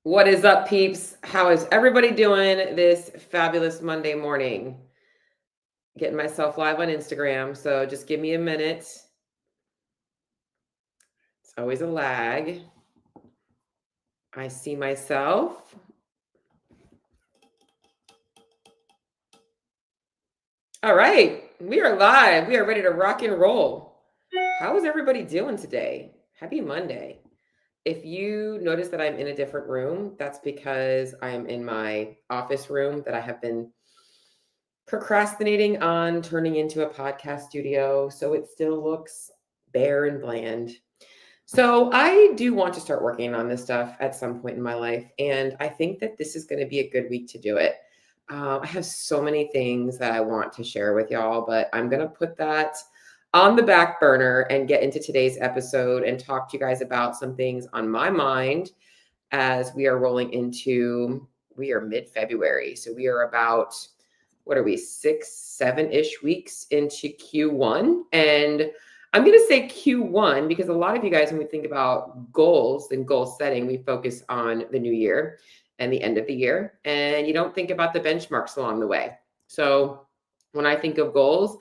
What is up, peeps? How is everybody doing this fabulous Monday morning? Getting myself live on Instagram, so just give me a minute. It's always a lag. I see myself. All right, we are live. We are ready to rock and roll. How is everybody doing today? Happy Monday. If you notice that I'm in a different room, that's because I am in my office room that I have been procrastinating on turning into a podcast studio, so it still looks bare and bland. So I do want to start working on this stuff at some point in my life, and I think that this is going to be a good week to do it. I have so many things that I want to share with y'all, but I'm going to put that on the back burner and get into today's episode and talk to you guys about some things on my mind as we are rolling into, we are mid-February. So we are about, what are we, 6-7-ish weeks into Q1. And I'm going to say Q1 because a lot of you guys, when we think about goals and goal setting, we focus on the new year and the end of the year. And you don't think about the benchmarks along the way. So when I think of goals,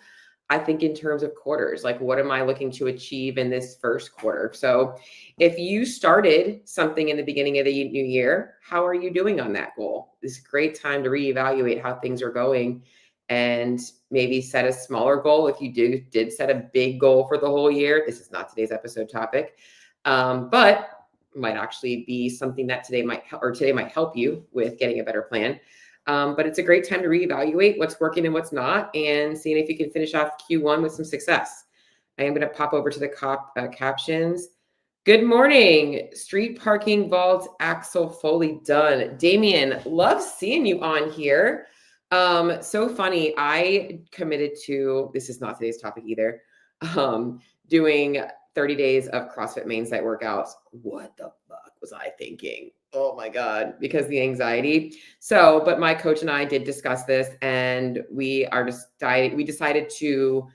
I think in terms of quarters, like what am I looking to achieve in this first quarter? So if you started something in the beginning of the new year, how are you doing on that goal? This is a great time to reevaluate how things are going and maybe set a smaller goal. If you did set a big goal for the whole year, this is not today's episode topic, but might actually be something that today might help you with getting a better plan. But it's a great time to reevaluate what's working and what's not, and seeing if you can finish off Q1 with some success. I am going to pop over to the captions. Good morning. Street parking vault axle fully done. Damien, love seeing you on here. So funny. I committed to, this is not today's topic either, doing 30 days of CrossFit main site workouts. What the fuck was I thinking? Oh my God, because the anxiety. So, but my coach and I did discuss this, and we decided to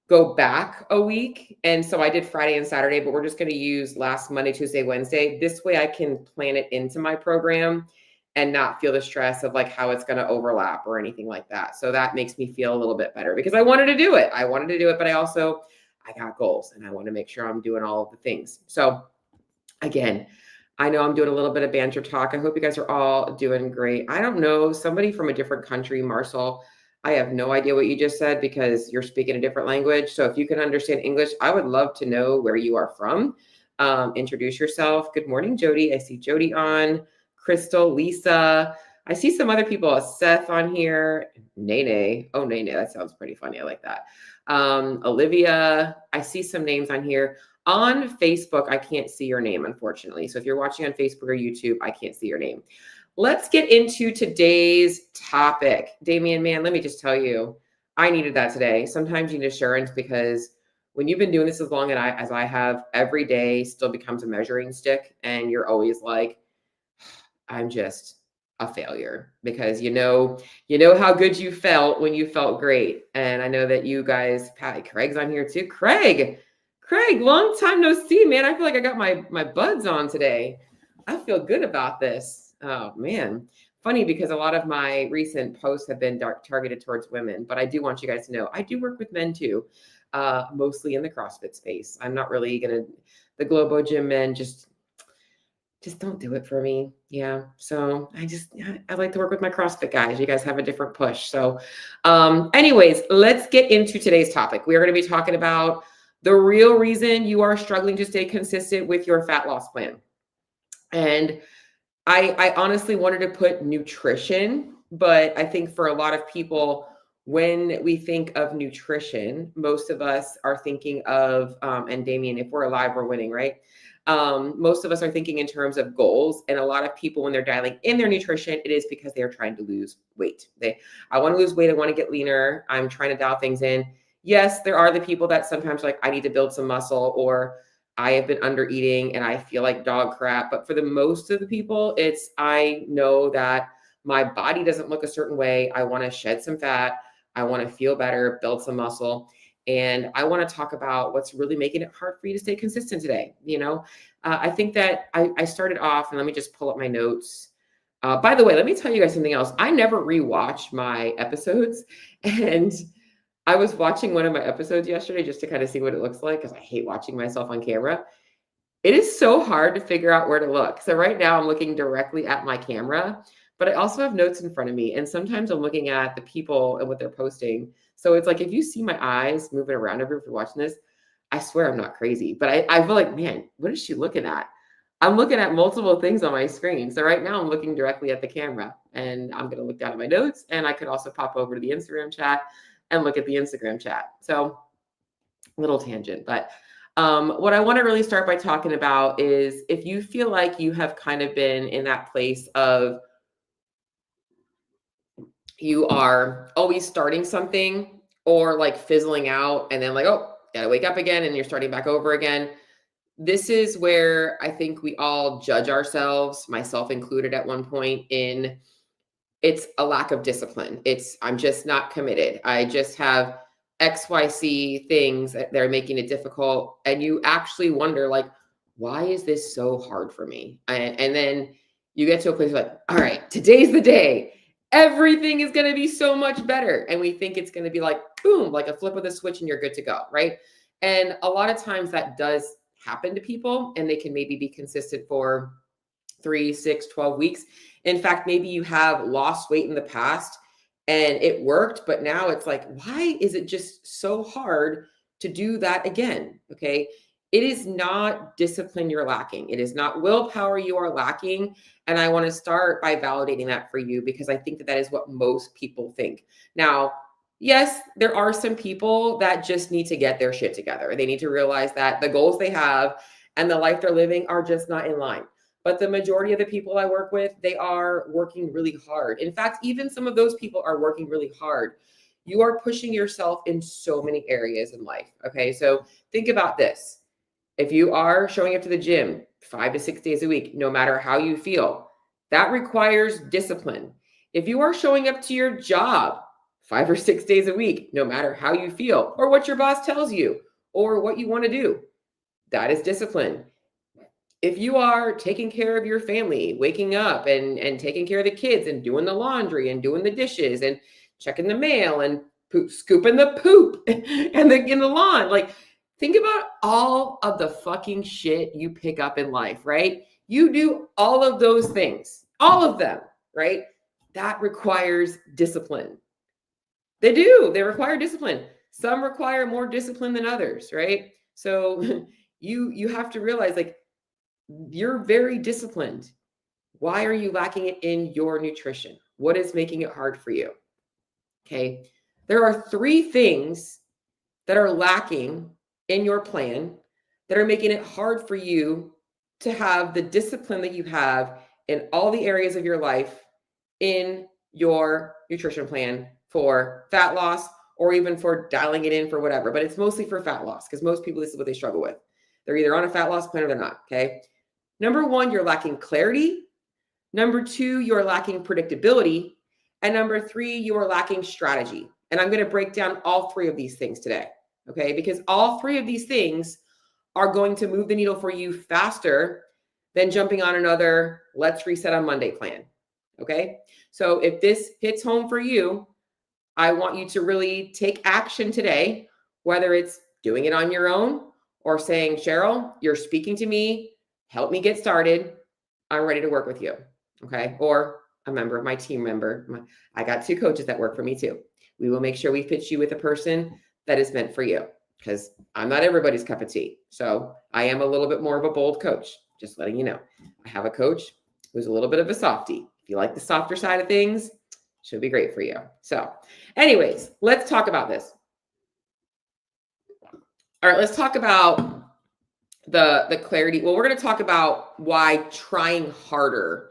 go back a week. And so I did Friday and Saturday, but we're just going to use last Monday, Tuesday, Wednesday. This way I can plan it into my program and not feel the stress of like how it's going to overlap or anything like that. So that makes me feel a little bit better because I wanted to do it. But I got goals and I want to make sure I'm doing all of the things. So again, I know I'm doing a little bit of banter talk. I hope you guys are all doing great. I don't know, somebody from a different country, Marcel, I have no idea what you just said because you're speaking a different language. So if you can understand English, I would love to know where you are from. Introduce yourself. Good morning, Jody. I see Jody on. Crystal, Lisa. I see some other people. Seth on here. Nene. Oh, Nene. That sounds pretty funny. I like that. Olivia. I see some names on here. On Facebook, I can't see your name, unfortunately. So if you're watching on Facebook or YouTube, I can't see your name. Let's get into today's topic. Damien, man, let me just tell you, I needed that today. Sometimes you need assurance because when you've been doing this as long as I have, every day still becomes a measuring stick. And you're always like, I'm just a failure because you know how good you felt when you felt great. And I know that you guys, Pat, Craig's on here too. Craig, long time no see, man. I feel like I got my buds on today. I feel good about this. Oh man. Funny because a lot of my recent posts have been targeted towards women, but I do want you guys to know I do work with men too, mostly in the CrossFit space. I'm not really the Globo Gym men just don't do it for me. Yeah. So I like to work with my CrossFit guys. You guys have a different push. So anyways, let's get into today's topic. We are going to be talking about the real reason you are struggling to stay consistent with your fat loss plan. And I honestly wanted to put nutrition, but I think for a lot of people, when we think of nutrition, most of us are thinking of, and Damien, if we're alive, we're winning, right? Most of us are thinking in terms of goals. And a lot of people, when they're dialing in their nutrition, it is because they're trying to lose weight. I want to lose weight. I want to get leaner. I'm trying to dial things in. Yes, there are the people that sometimes like, I need to build some muscle, or I have been under eating and I feel like dog crap. But for the most of the people, I know that my body doesn't look a certain way. I want to shed some fat. I want to feel better, build some muscle. And I want to talk about what's really making it hard for you to stay consistent today. I think that I started off, and let me just pull up my notes. By the way, let me tell you guys something else. I never rewatch my episodes. And I was watching one of my episodes yesterday just to kind of see what it looks like because I hate watching myself on camera. It is so hard to figure out where to look. So right now I'm looking directly at my camera, but I also have notes in front of me. And sometimes I'm looking at the people and what they're posting. So it's like, if you see my eyes moving around everywhere if you're watching this, I swear I'm not crazy, but I feel like, man, what is she looking at? I'm looking at multiple things on my screen. So right now I'm looking directly at the camera, and I'm going to look down at my notes, and I could also pop over to the Instagram chat and look at the Instagram chat. So little tangent, but what I want to really start by talking about is if you feel like you have kind of been in that place of you are always starting something or like fizzling out and then like, oh, gotta wake up again and you're starting back over again. This is where I think we all judge ourselves, myself included at one point, in it's a lack of discipline. I'm just not committed. I just have XYZ things that are making it difficult. And you actually wonder, like, why is this so hard for me? And then you get to a place like, all right, today's the day. Everything is going to be so much better. And we think it's going to be like, boom, like a flip of the switch and you're good to go. Right. And a lot of times that does happen to people, and they can maybe be consistent for 3, 6, 12 weeks. In fact, maybe you have lost weight in the past and it worked, but now it's like, why is it just so hard to do that again? Okay. It is not discipline you're lacking. It is not willpower you are lacking. And I want to start by validating that for you, because I think that that is what most people think. Now, yes, there are some people that just need to get their shit together. They need to realize that the goals they have and the life they're living are just not in line. But the majority of the people I work with, they are working really hard. In fact, even some of those people are working really hard. You are pushing yourself in so many areas in life. Okay. So think about this. If you are showing up to the gym 5 to 6 days a week, no matter how you feel, that requires discipline. If you are showing up to your job 5 or 6 days a week, no matter how you feel or what your boss tells you or what you want to do, that is discipline. If you are taking care of your family, waking up and taking care of the kids and doing the laundry and doing the dishes and checking the mail and scooping the poop and in the lawn, like, think about all of the fucking shit you pick up in life, right? You do all of those things, all of them, right? That requires discipline. They do. They require discipline. Some require more discipline than others, right? So you have to realize, like, you're very disciplined. Why are you lacking it in your nutrition? What is making it hard for you? Okay. There are 3 things that are lacking in your plan that are making it hard for you to have the discipline that you have in all the areas of your life in your nutrition plan for fat loss, or even for dialing it in for whatever. But it's mostly for fat loss, because most people, this is what they struggle with. They're either on a fat loss plan or they're not. Okay. Number 1, you're lacking clarity. Number 2, you're lacking predictability. And number 3, you are lacking strategy. And I'm going to break down all 3 of these things today, okay? Because all 3 of these things are going to move the needle for you faster than jumping on another let's reset on Monday plan, okay? So if this hits home for you, I want you to really take action today, whether it's doing it on your own or saying, Cheryl, you're speaking to me. Help me get started. I'm ready to work with you. Okay. Or a member of my team member. I got 2 coaches that work for me too. We will make sure we pitch you with a person that is meant for you, because I'm not everybody's cup of tea. So I am a little bit more of a bold coach, just letting you know. I have a coach who's a little bit of a softie. If you like the softer side of things, she'll be great for you. So anyways, let's talk about this. All right, let's talk about the clarity. Well, we're going to talk about why trying harder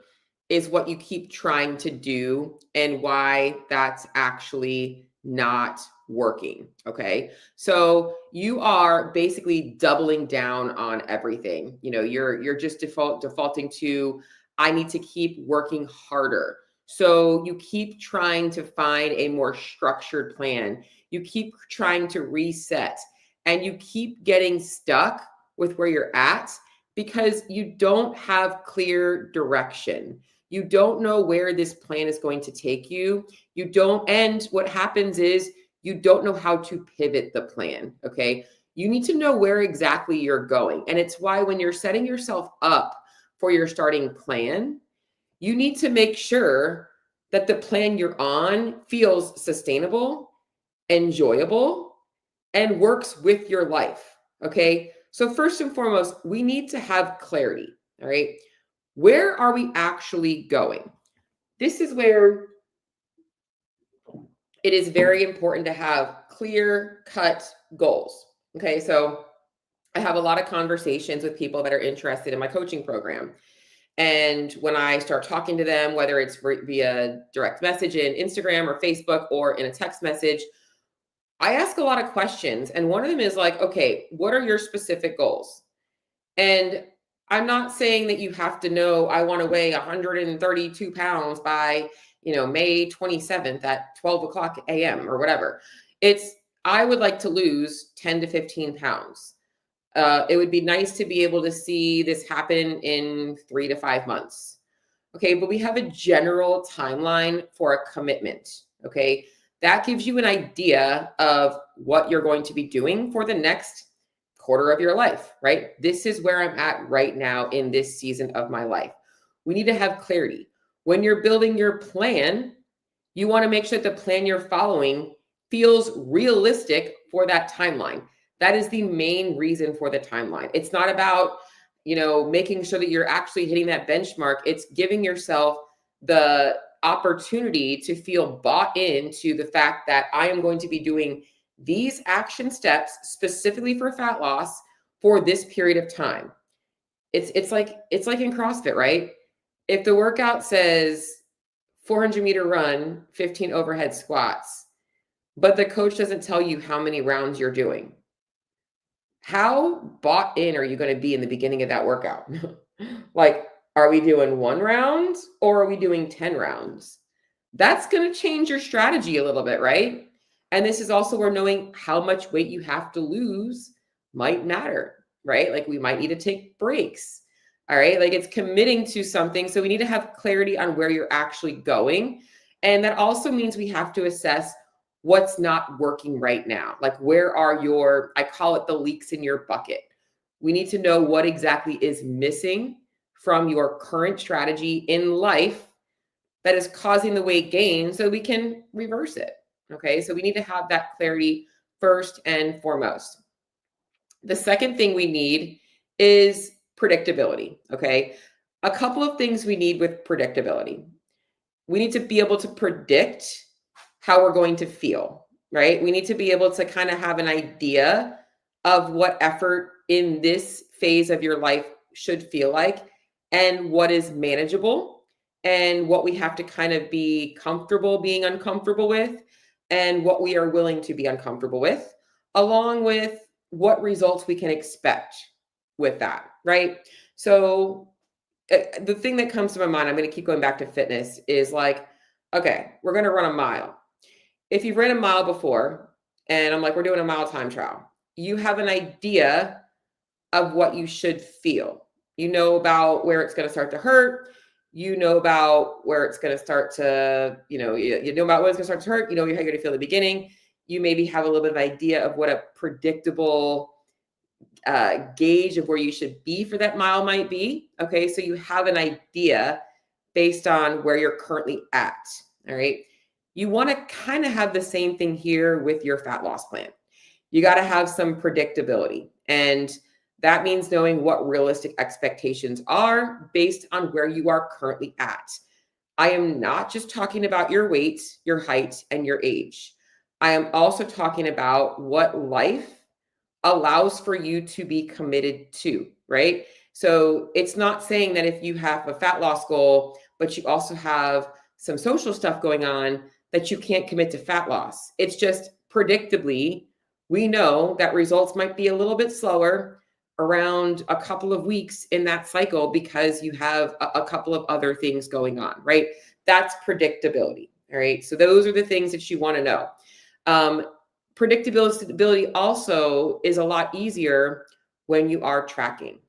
is what you keep trying to do and why that's actually not working. Okay. So you are basically doubling down on everything. You're just defaulting to, I need to keep working harder. So you keep trying to find a more structured plan. You keep trying to reset and you keep getting stuck with where you're at because you don't have clear direction. You don't know where this plan is going to take you. You don't, and what happens is you don't know how to pivot the plan. Okay. You need to know where exactly you're going. And it's why when you're setting yourself up for your starting plan, you need to make sure that the plan you're on feels sustainable, enjoyable, and works with your life. Okay. So, first and foremost, we need to have clarity. All right. Where are we actually going? This is where it is very important to have clear cut goals. Okay. So, I have a lot of conversations with people that are interested in my coaching program. And when I start talking to them, whether it's via direct message in Instagram or Facebook or in a text message, I ask a lot of questions. And one of them is like, okay, what are your specific goals? And I'm not saying that you have to know, I want to weigh 132 pounds by, May 27th at 12 o'clock a.m. or whatever. I would like to lose 10 to 15 pounds. It would be nice to be able to see this happen in 3 to 5 months. Okay, but we have a general timeline for a commitment. Okay, that gives you an idea of what you're going to be doing for the next quarter of your life, right? This is where I'm at right now in this season of my life. We need to have clarity. When you're building your plan, you want to make sure that the plan you're following feels realistic for that timeline. That is the main reason for the timeline. It's not about, making sure that you're actually hitting that benchmark. It's giving yourself the opportunity to feel bought into the fact that I am going to be doing these action steps specifically for fat loss for this period of time. It's like in CrossFit, right? If the workout says 400-meter run, 15 overhead squats, but the coach doesn't tell you how many rounds you're doing, how bought in are you going to be in the beginning of that workout? Like, are we doing 1 round or are we doing 10 rounds? That's going to change your strategy a little bit, right? And this is also where knowing how much weight you have to lose might matter, right? Like, we might need to take breaks. All right. Like, it's committing to something. So we need to have clarity on where you're actually going. And that also means we have to assess what's not working right now. Like, where are I call it the leaks in your bucket. We need to know what exactly is missing from your current strategy in life that is causing the weight gain so we can reverse it. Okay. So we need to have that clarity first and foremost. The second thing we need is predictability. Okay. A couple of things we need with predictability. We need to be able to predict how we're going to feel, right? We need to be able to kind of have an idea of what effort in this phase of your life should feel like and what is manageable and what we have to kind of be comfortable being uncomfortable with and what we are willing to be uncomfortable with, along with what results we can expect with that, right? So the thing that comes to my mind, I'm going to keep going back to fitness, is like, okay, we're going to run a mile. If you've ran a mile before, and I'm like, we're doing a mile time trial, you have an idea of what you should feel. You know about where it's going to start to hurt. You know about where it's going to start to, you know about when it's going to start to hurt. You know how you're going to feel at the beginning. You maybe have a little bit of idea of what a predictable gauge of where you should be for that mile might be. Okay, so you have an idea based on where you're currently at. All right. You want to kind of have the same thing here with your fat loss plan. You got to have some predictability. And that means knowing what realistic expectations are based on where you are currently at. I am not just talking about your weight, your height, and your age. I am also talking about what life allows for you to be committed to, right? So it's not saying that if you have a fat loss goal, but you also have some social stuff going on, that you can't commit to fat loss. It's just predictably, we know that results might be a little bit slower around a couple of weeks in that cycle because you have a couple of other things going on, right? That's predictability. All right. So those are the things that you want to know. Predictability also is a lot easier when you are tracking.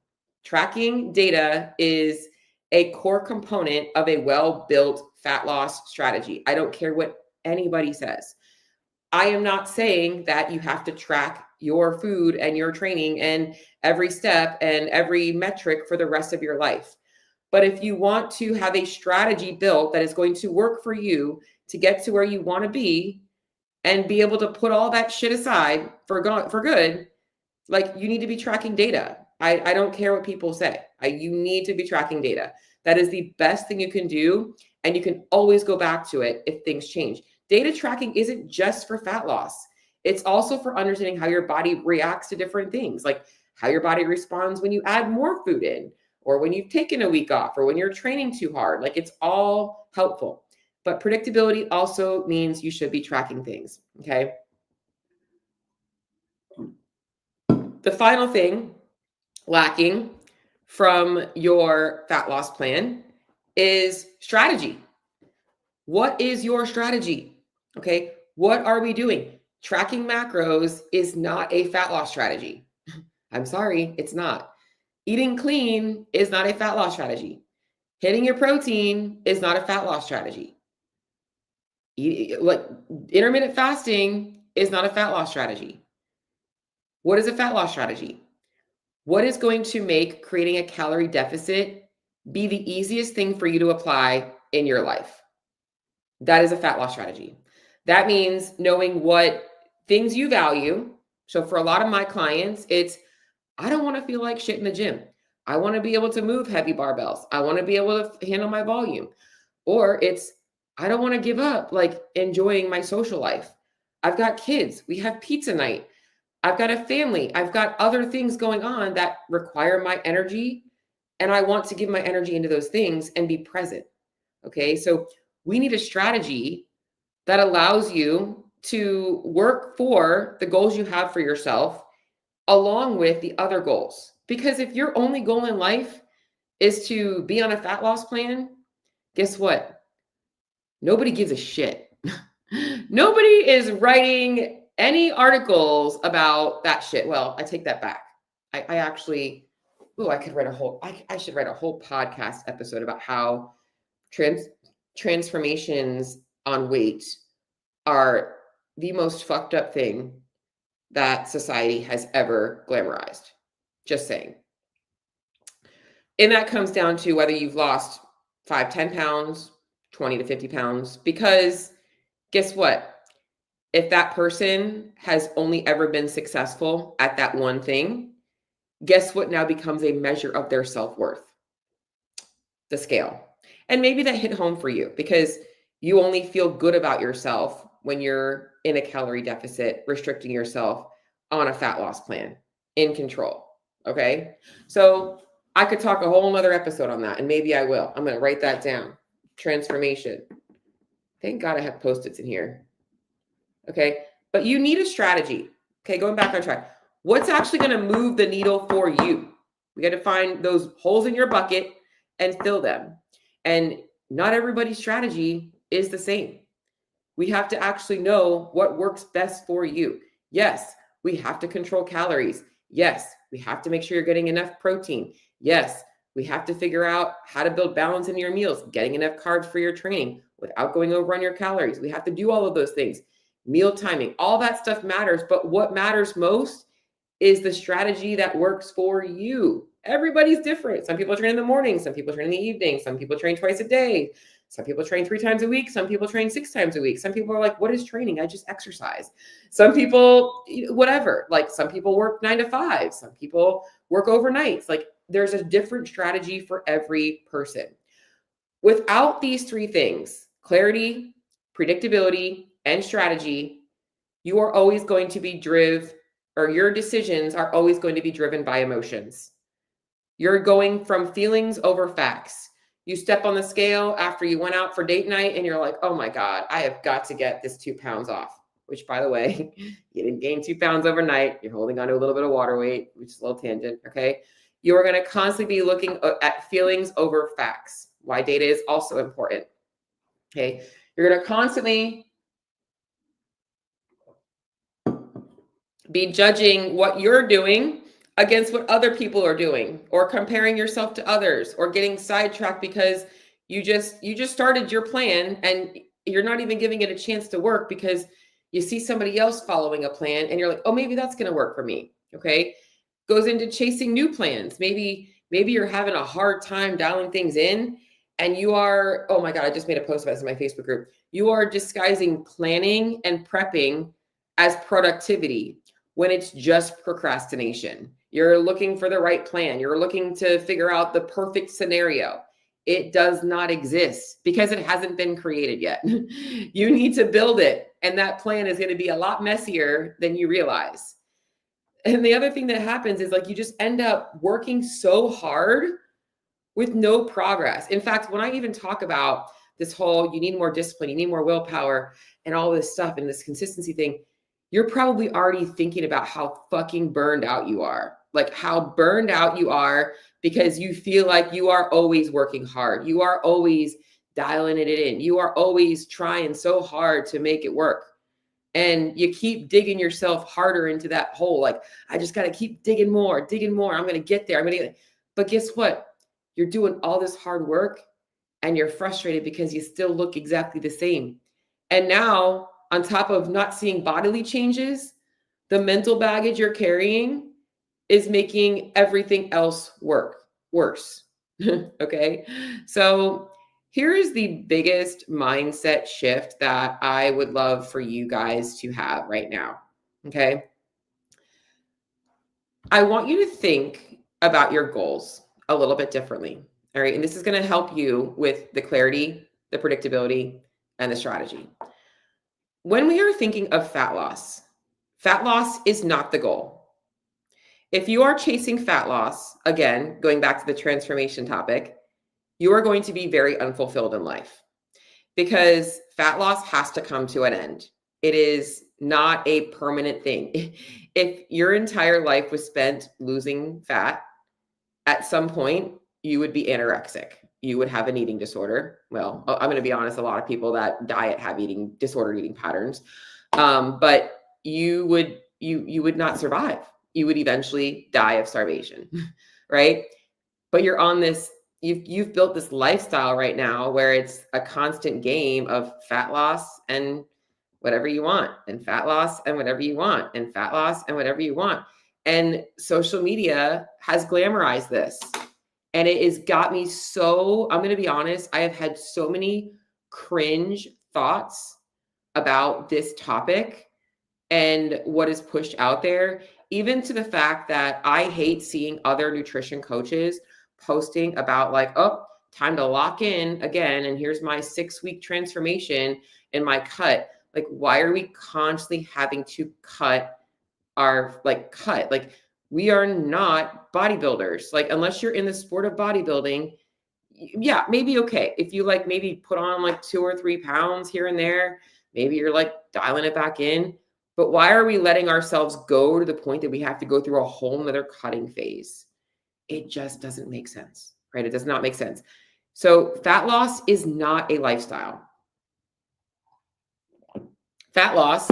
Tracking data is a core component of a well-built fat loss strategy. I don't care what anybody says. I am not saying that you have to track your food and your training and every step and every metric for the rest of your life. But if you want to have a strategy built that is going to work for you to get to where you want to be and be able to put all that shit aside for good, like you need to be tracking data. I don't care what people say. You need to be tracking data. That is the best thing you can do. And you can always go back to it if things change. Data tracking isn't just for fat loss. It's also for understanding how your body reacts to different things, like how your body responds when you add more food in, or when you've taken a week off, or when you're training too hard. Like it's all helpful. But predictability also means you should be tracking things. Okay. The final thing lacking from your fat loss plan is strategy. What is your strategy? Okay. What are we doing? Tracking macros is not a fat loss strategy. I'm sorry, it's not. Eating clean is not a fat loss strategy. Hitting your protein is not a fat loss strategy. Like intermittent fasting is not a fat loss strategy. What is a fat loss strategy? What is going to make creating a calorie deficit be the easiest thing for you to apply in your life? That is a fat loss strategy. That means knowing what things you value. So for a lot of my clients, it's, I don't want to feel like shit in the gym. I want to be able to move heavy barbells. I want to be able to handle my volume. Or it's, I don't want to give up like enjoying my social life. I've got kids. We have pizza night. I've got a family. I've got other things going on that require my energy. And I want to give my energy into those things and be present. Okay. So we need a strategy that allows you to work for the goals you have for yourself along with the other goals. Because if your only goal in life is to be on a fat loss plan, guess what? Nobody gives a shit. Nobody is writing any articles about that shit. Well, I take that back. I actually, I could write I should write a whole podcast episode about how transformations on weight are the most fucked up thing that society has ever glamorized. Just saying. And that comes down to whether you've lost 5, 10 pounds, 20 to 50 pounds, because guess what? If that person has only ever been successful at that one thing, guess what now becomes a measure of their self-worth? The scale. And maybe that hit home for you because you only feel good about yourself when you're in a calorie deficit, restricting yourself on a fat loss plan, in control. Okay. So I could talk a whole nother episode on that, and maybe I will. I'm going to write that down. Transformation. Thank God I have Post-its in here. Okay. But you need a strategy. Okay. Going back on track. What's actually going to move the needle for you? We got to find those holes in your bucket and fill them. And not everybody's strategy is the same. We have to actually know what works best for you. Yes, we have to control calories. Yes, we have to make sure you're getting enough protein. Yes, we have to figure out how to build balance in your meals, getting enough carbs for your training without going over on your calories. We have to do all of those things. Meal timing, all that stuff matters. But what matters most is the strategy that works for you. Everybody's different. Some people train in the morning. Some people train in the evening. Some people train twice a day. Some people train 3 times a week. Some people train 6 times a week. Some people are like, what is training? I just exercise. Some people, whatever, like some people work 9 to 5. Some people work overnights. Like there's a different strategy for every person. Without these 3 things, clarity, predictability, and strategy, you are always going to be your decisions are always going to be driven by emotions. You're going from feelings over facts. You step on the scale after you went out for date night and you're like, oh my God, I have got to get this 2 pounds off, which by the way, you didn't gain 2 pounds overnight. You're holding on to a little bit of water weight, which is a little tangent. Okay. You are going to constantly be looking at feelings over facts. Why data is also important. Okay. You're going to constantly be judging what you're doing against what other people are doing, or comparing yourself to others, or getting sidetracked because you just started your plan and you're not even giving it a chance to work because you see somebody else following a plan and you're like, oh, maybe that's going to work for me. Okay. Goes into chasing new plans. Maybe you're having a hard time dialing things in, and you are, oh my God, I just made a post about this in my Facebook group. You are disguising planning and prepping as productivity when it's just procrastination. You're looking for the right plan. You're looking to figure out the perfect scenario. It does not exist because it hasn't been created yet. You need to build it, and that plan is going to be a lot messier than you realize. And the other thing that happens is, like, you just end up working so hard with no progress. In fact, when I even talk about this whole, you need more discipline, you need more willpower, and all this stuff and this consistency thing, you're probably already thinking about how fucking burned out you are. Like, how burned out you are because you feel like you are always working hard. You are always dialing it in. You are always trying so hard to make it work. And you keep digging yourself harder into that hole. Like, I just got to keep digging more. I'm going to get there. But guess what? You're doing all this hard work and you're frustrated because you still look exactly the same. And now, on top of not seeing bodily changes, the mental baggage you're carrying is making everything else worse. Okay. So here is the biggest mindset shift that I would love for you guys to have right now. Okay. I want you to think about your goals a little bit differently. All right. And this is going to help you with the clarity, the predictability, and the strategy. When we are thinking of fat loss is not the goal. If you are chasing fat loss, again, going back to the transformation topic, you are going to be very unfulfilled in life, because fat loss has to come to an end. It is not a permanent thing. If your entire life was spent losing fat, at some point you would be anorexic. You would have an eating disorder. Well, I'm going to be honest, a lot of people that diet have disordered eating patterns. But you would not survive. You would eventually die of starvation, right? But you're on this, you've built this lifestyle right now where it's a constant game of fat loss and whatever you want, and fat loss and whatever you want, and fat loss and whatever you want. And social media has glamorized this. And it has got me so, I'm going to be honest, I have had so many cringe thoughts about this topic and what is pushed out there, even to the fact that I hate seeing other nutrition coaches posting about, like, oh, time to lock in again, and here's my 6-week transformation and my cut. Like, why are we constantly having to cut? We are not bodybuilders. Like, unless you're in the sport of bodybuilding, yeah, maybe okay. If you, like, maybe put on like 2 or 3 pounds here and there, maybe you're like dialing it back in. But why are we letting ourselves go to the point that we have to go through a whole nother cutting phase? It just doesn't make sense, right? It does not make sense. So fat loss is not a lifestyle. Fat loss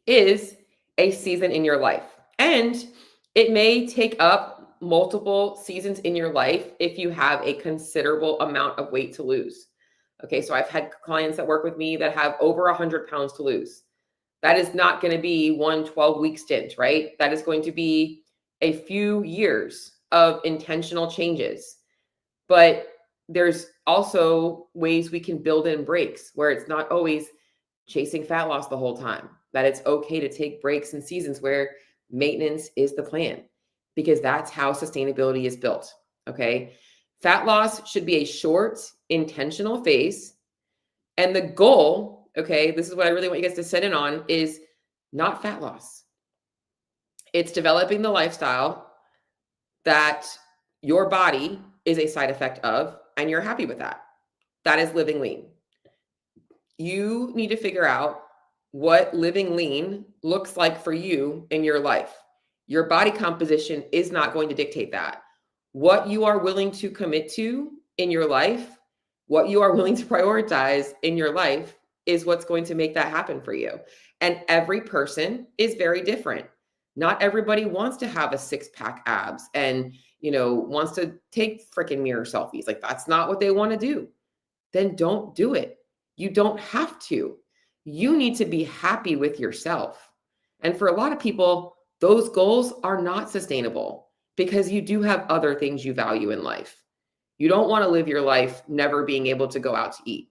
is a season in your life. And it may take up multiple seasons in your life if you have a considerable amount of weight to lose. Okay, so I've had clients that work with me that have over 100 pounds to lose. That is not going to be one 12-week stint, right? That is going to be a few years of intentional changes. But there's also ways we can build in breaks where it's not always chasing fat loss the whole time, that it's okay to take breaks in seasons where maintenance is the plan, because that's how sustainability is built. Okay. Fat loss should be a short, intentional phase. And the goal, okay, this is what I really want you guys to set in on, is not fat loss. It's developing the lifestyle that your body is a side effect of, and you're happy with that. That is living lean. You need to figure out what living lean looks like for you in your life. Your body composition is not going to dictate that. What you are willing to commit to in your life What you are willing to prioritize in your life is what's going to make that happen for you. And every person is very different. Not everybody wants to have a six-pack abs and, wants to take freaking mirror selfies. Like, that's not what they want to do. Then don't do it. You don't have to. You need to be happy with yourself. And for a lot of people, those goals are not sustainable because you do have other things you value in life. You don't want to live your life never being able to go out to eat,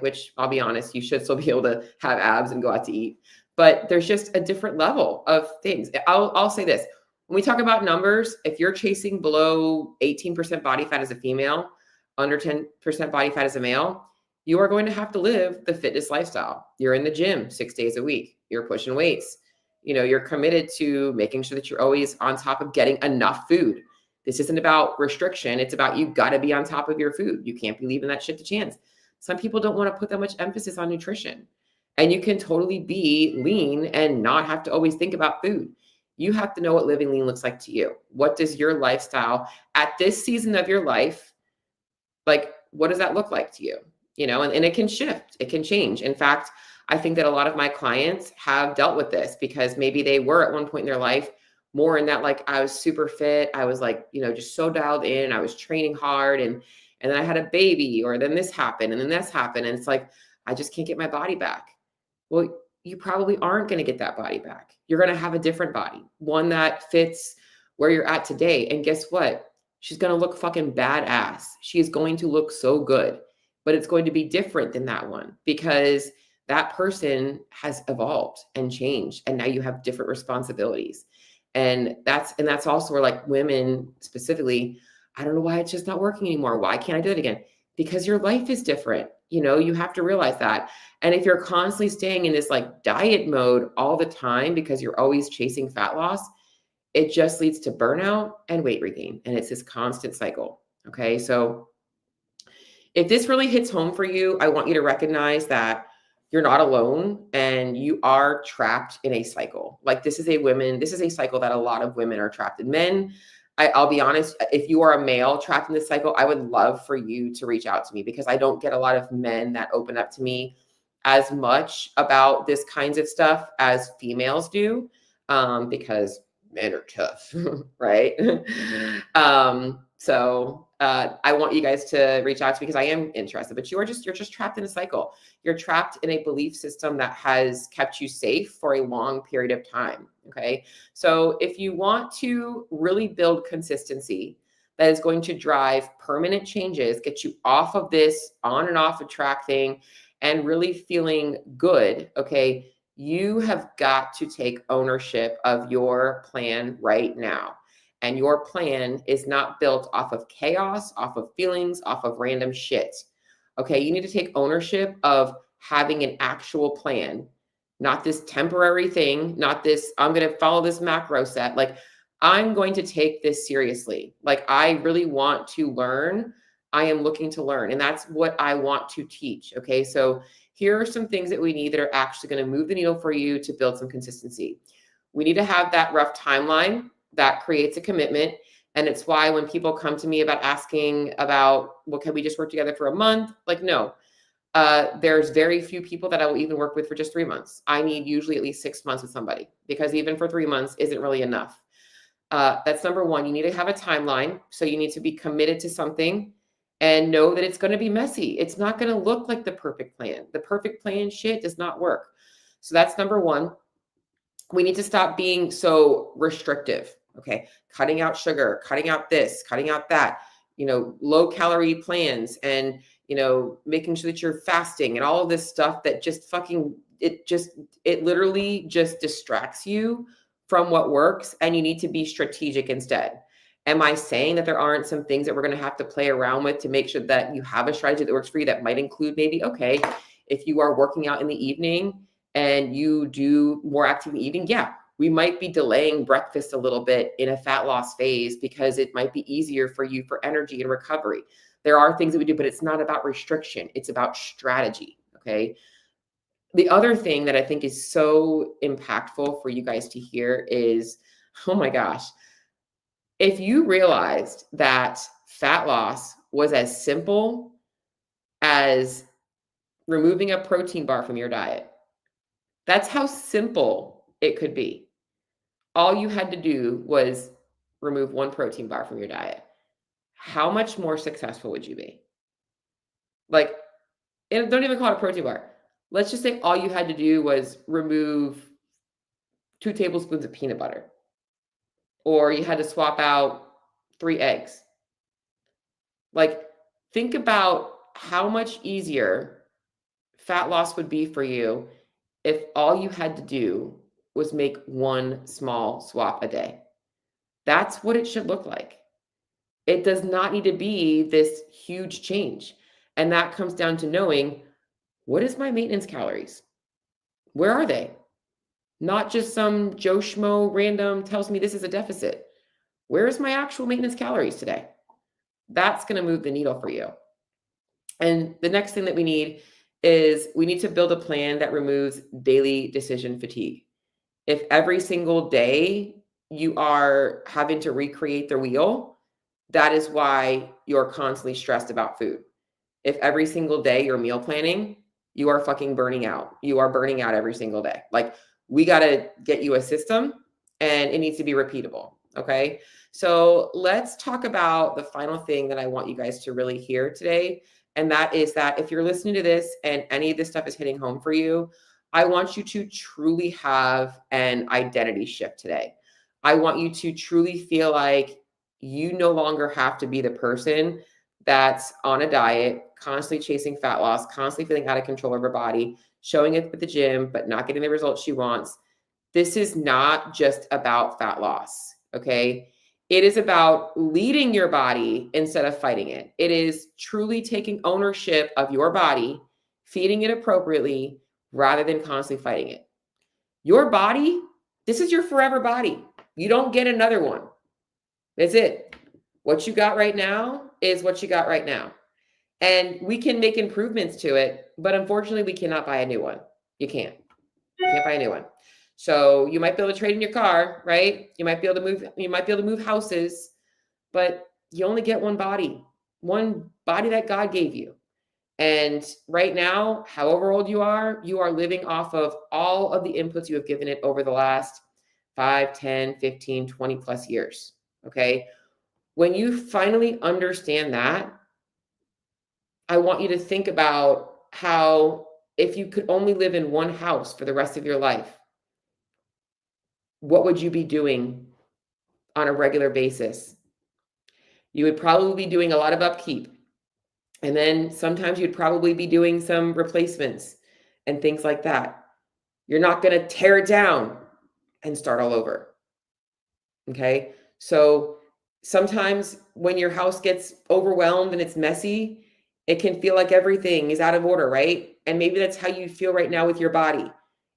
which I'll be honest, you should still be able to have abs and go out to eat. But there's just a different level of things. I'll say this. When we talk about numbers, if you're chasing below 18% body fat as a female, under 10% body fat as a male, you are going to have to live the fitness lifestyle. You're in the gym 6 days a week. You're pushing weights. You're committed to making sure that you're always on top of getting enough food. This isn't about restriction. It's about you got to be on top of your food. You can't be leaving that shit to chance. Some people don't want to put that much emphasis on nutrition. And you can totally be lean and not have to always think about food. You have to know what living lean looks like to you. What does your lifestyle at this season of your life, like, what does that look like to you? And it can shift. It can change. In fact, I think that a lot of my clients have dealt with this because maybe they were at one point in their life more in that, like, I was super fit. I was like, just so dialed in. I was training hard. And then I had a baby, or then this happened and then this happened. And it's like, I just can't get my body back. Well, you probably aren't going to get that body back. You're going to have a different body, one that fits where you're at today. And guess what? She's going to look fucking badass. She is going to look so good, but it's going to be different than that one because that person has evolved and changed. And now you have different responsibilities. And that's also where, like, women specifically, I don't know why it's just not working anymore. Why can't I do it again? Because your life is different. You have to realize that. And if you're constantly staying in this like diet mode all the time because you're always chasing fat loss, it just leads to burnout and weight regain. And it's this constant cycle. Okay. So if this really hits home for you, I want you to recognize that you're not alone and you are trapped in a cycle. Like, this is a cycle that a lot of women are trapped in. Men, I'll be honest, if you are a male trapped in this cycle, I would love for you to reach out to me because I don't get a lot of men that open up to me as much about this kinds of stuff as females do, because men are tough, right? So I want you guys to reach out to me because I am interested, but you're just trapped in a cycle. You're trapped in a belief system that has kept you safe for a long period of time. Okay. So if you want to really build consistency that is going to drive permanent changes, get you off of this on and off of track thing and really feeling good. Okay. You have got to take ownership of your plan right now. And your plan is not built off of chaos, off of feelings, off of random shit. Okay, you need to take ownership of having an actual plan, not this temporary thing, not this, I'm going to follow this macro set. Like, I'm going to take this seriously. Like, I really want to learn. I am looking to learn. And that's what I want to teach. Okay, so here are some things that we need that are actually going to move the needle for you to build some consistency. We need to have that rough timeline that creates a commitment. And it's why when people come to me about asking about, well, can we just work together for a month? Like, no, there's very few people that I will even work with for just 3 months. I need usually at least 6 months with somebody because even for 3 months isn't really enough. That's number one. You need to have a timeline. So you need to be committed to something and know that it's going to be messy. It's not going to look like the perfect plan. The perfect plan shit does not work. So that's number one. We need to stop being so restrictive. Okay. Cutting out sugar, cutting out this, cutting out that, low calorie plans and, making sure that you're fasting and all of this stuff that just it literally just distracts you from what works. And you need to be strategic instead. Am I saying that there aren't some things that we're going to have to play around with to make sure that you have a strategy that works for you that might include maybe, okay, if you are working out in the evening and you do more active in the evening, yeah, we might be delaying breakfast a little bit in a fat loss phase because it might be easier for you for energy and recovery. There are things that we do, but it's not about restriction. It's about strategy, okay? The other thing that I think is so impactful for you guys to hear is, oh my gosh, if you realized that fat loss was as simple as removing a protein bar from your diet. That's how simple it could be. All you had to do was remove one protein bar from your diet. How much more successful would you be? Like, and don't even call it a protein bar. Let's just say all you had to do was remove 2 tablespoons of peanut butter, or you had to swap out 3 eggs. Like, think about how much easier fat loss would be for you if all you had to do was make one small swap a day. That's what it should look like. It does not need to be this huge change. And that comes down to knowing, what is my maintenance calories? Where are they? Not just some Joe Schmo random tells me this is a deficit. Where is my actual maintenance calories today? That's going to move the needle for you. And the next thing that we need is we need to build a plan that removes daily decision fatigue. If every single day you are having to recreate the wheel, that is why you're constantly stressed about food. If every single day you're meal planning, you are fucking burning out. You are burning out every single day. Like, we got to get you a system, and it needs to be repeatable. Okay. So let's talk about the final thing that I want you guys to really hear today. And that is that if you're listening to this and any of this stuff is hitting home for you, I want you to truly have an identity shift today. I want you to truly feel like you no longer have to be the person that's on a diet, constantly chasing fat loss, constantly feeling out of control of her body, showing up at the gym, but not getting the results she wants. This is not just about fat loss, okay? It is about leading your body instead of fighting it. It is truly taking ownership of your body, feeding it appropriately, rather than constantly fighting it. Your body, this is your forever body. You don't get another one. That's it. What you got right now is what you got right now. And we can make improvements to it, but unfortunately we cannot buy a new one. You can't. You can't buy a new one. So you might be able to trade in your car, right? You might be able to move houses, but you only get one body that God gave you. And right now, however old you are living off of all of the inputs you have given it over the last 5, 10, 15, 20 plus years. Okay. When you finally understand that, I want you to think about how, if you could only live in one house for the rest of your life, what would you be doing on a regular basis? You would probably be doing a lot of upkeep. And then sometimes you'd probably be doing some replacements and things like that. You're not going to tear it down and start all over. Okay. So sometimes when your house gets overwhelmed and it's messy, it can feel like everything is out of order, right? And maybe that's how you feel right now with your body.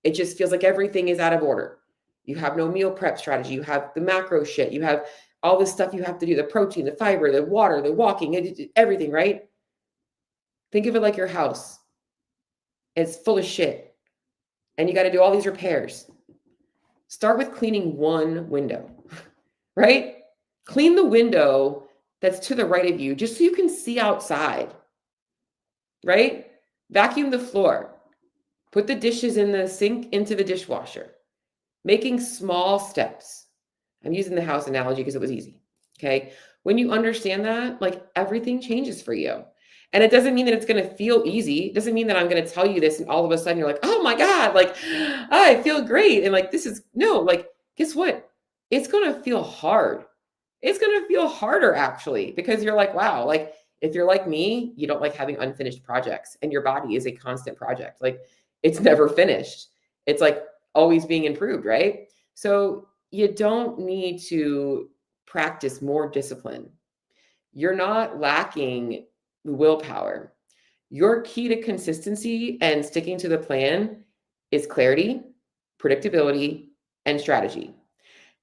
It just feels like everything is out of order. You have no meal prep strategy. You have the macro shit. You have all this stuff you have to do, the protein, the fiber, the water, the walking, everything, right? Think of it like your house. It's full of shit. And you got to do all these repairs. Start with cleaning one window, right? Clean the window that's to the right of you, just so you can see outside, right? Vacuum the floor. Put the dishes in the sink into the dishwasher. Making small steps. I'm using the house analogy because it was easy, okay? When you understand that, like, everything changes for you. And it doesn't mean that it's going to feel easy. It doesn't mean that I'm going to tell you this and all of a sudden you're like, oh my God, like, I feel great. And like, like, guess what? It's going to feel hard. It's going to feel harder actually, because you're like, wow, like, if you're like me, you don't like having unfinished projects, and your body is a constant project. Like, it's never finished. It's like always being improved, right? So you don't need to practice more discipline. You're not lacking willpower. Your key to consistency and sticking to the plan is clarity, predictability, and strategy.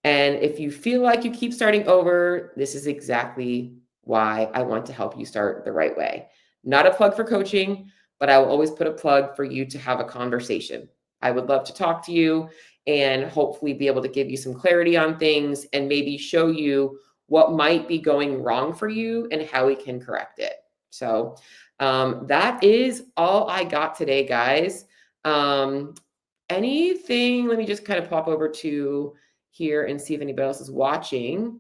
And if you feel like you keep starting over, this is exactly why I want to help you start the right way. Not a plug for coaching, but I will always put a plug for you to have a conversation. I would love to talk to you and hopefully be able to give you some clarity on things and maybe show you what might be going wrong for you and how we can correct it. So that is all I got today, guys. Anything, let me just kind of pop over to here and see if anybody else is watching.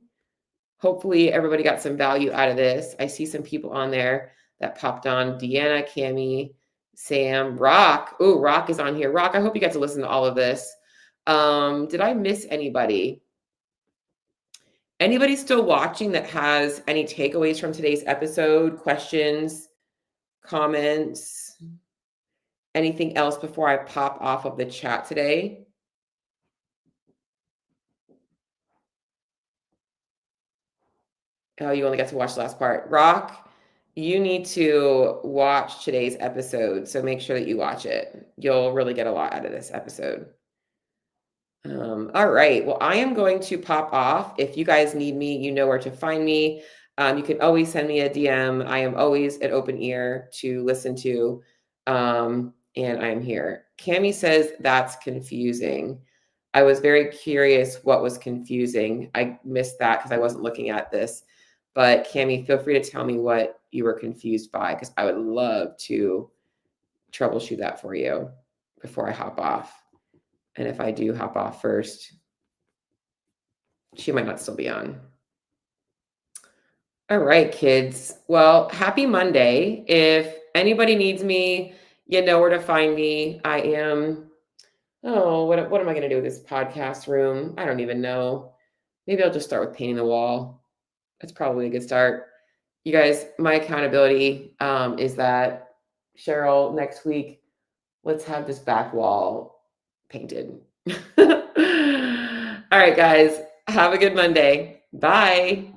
Hopefully everybody got some value out of this. I see some people on there that popped on. Deanna, Cami, Sam, Rock. Oh, Rock is on here. Rock, I hope you got to listen to all of this. Did I miss anybody? Anybody still watching that has any takeaways from today's episode, questions, comments, anything else before I pop off of the chat today? Oh, you only got to watch the last part. Rock, you need to watch today's episode, so make sure that you watch it. You'll really get a lot out of this episode. All right. Well, I am going to pop off. If you guys need me, you know where to find me. You can always send me a DM. I am always an open ear to listen to. And I'm here. Cami says that's confusing. I was very curious what was confusing. I missed that because I wasn't looking at this. But Cami, feel free to tell me what you were confused by, because I would love to troubleshoot that for you before I hop off. And if I do hop off first, she might not still be on. All right, kids. Well, happy Monday. If anybody needs me, you know where to find me. I am, what am I going to do with this podcast room? I don't even know. Maybe I'll just start with painting the wall. That's probably a good start. You guys, my accountability is that, Cheryl, next week, let's have this back wall painted. All right, guys, have a good Monday. Bye.